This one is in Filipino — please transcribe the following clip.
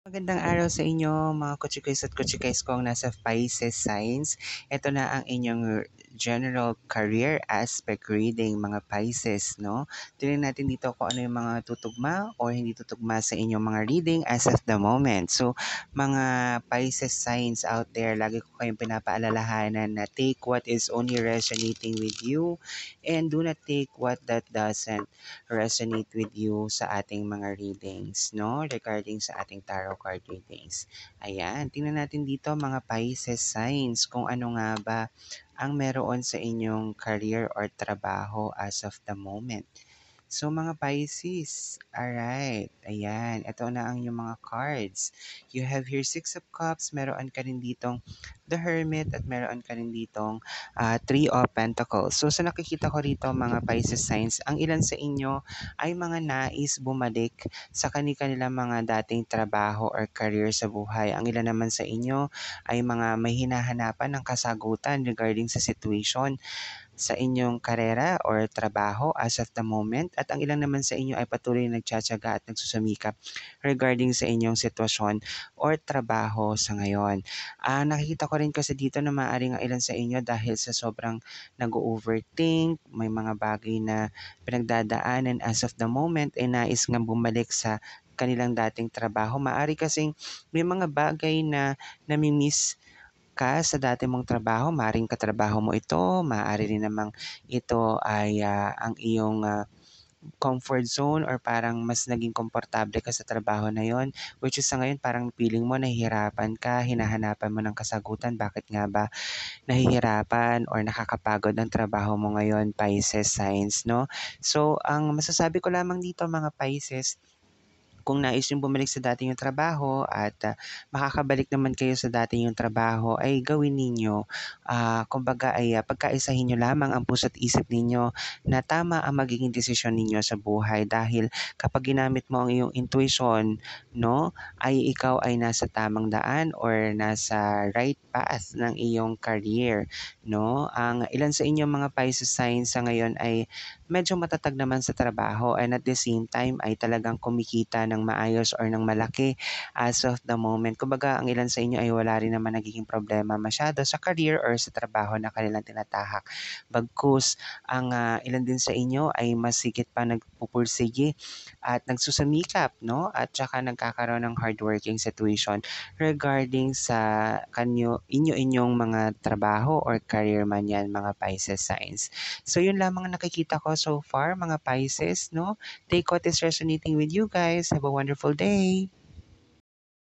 Magandang araw sa inyo mga kutsikoys at kutsikoys kong nasa Pisces Signs. Ito na ang inyong general career aspect reading mga Pisces, no? Tingnan natin dito kung ano yung mga tutugma or hindi tutugma sa inyong mga reading as of the moment. So, mga Pisces Signs out there, lagi ko kayong pinapaalalahanan na take what is only resonating with you and do not take what that doesn't resonate with you sa ating mga readings, no? Regarding sa ating tarot card readings. Ayan, tingnan natin dito mga Pisces signs kung ano nga ba ang meron sa inyong career or trabaho as of the moment. So mga Pisces, alright, ayan, ito na ang yung mga cards. You have here Six of Cups, meron ka rin ditong The Hermit at meron ka rin ditong Three of Pentacles. So sa nakikita ko rito mga Pisces signs, ang ilan sa inyo ay mga nais bumalik sa kanilang mga dating trabaho or career sa buhay. Ang ilan naman sa inyo ay mga may hinahanapan ng kasagutan regarding sa situation sa inyong karera or trabaho as of the moment at ang ilang naman sa inyo ay patuloy na nagtsatsaga at nagsusumikap regarding sa inyong sitwasyon or trabaho sa ngayon. Nakikita ko rin kasi dito na maaaring ang ilan sa inyo dahil sa sobrang nag-overthink, may mga bagay na pinagdadaanan as of the moment ay nais nga bumalik sa kanilang dating trabaho. Maari kasing may mga bagay na nami-miss ka sa dati mong trabaho, maaaring katrabaho mo ito, maaari rin namang ito ay ang iyong comfort zone or parang mas naging komportable ka sa trabaho na yon, which is sa ngayon parang feeling mo nahihirapan ka, hinahanapan mo ng kasagutan, bakit nga ba nahihirapan or nakakapagod ang trabaho mo ngayon, Pisces signs, no? So, ang masasabi ko lamang dito mga Pisces, kung nais niyong bumalik sa dati niyong trabaho at makakabalik naman kayo sa dati niyong trabaho ay gawin ninyo. Kumbaga ay pagkaisahin niyo lamang ang puso't isip ninyo na tama ang magiging desisyon ninyo sa buhay dahil kapag ginamit mo ang iyong intuition, no, ay ikaw ay nasa tamang daan or nasa right path ng iyong career, no? Ang ilan sa inyong mga Pisces signs sa ngayon ay medyo matatag naman sa trabaho and at the same time ay talagang kumikita ng maayos or ng malaki as of the moment. Kumbaga, ang ilan sa inyo ay wala rin naman nagiging problema masyado sa career or sa trabaho na kanilang tinatahak. Bagkus, ang ilan din sa inyo ay mas higit pa nagpupursige at nagsusumikap, no? At saka nagkakaroon ng hardworking situation regarding sa inyong mga trabaho or career man yan, mga Pisces signs. So, yun lamang ang nakikita ko so far, mga Pisces, no? Take what is resonating with you guys. Have a wonderful day.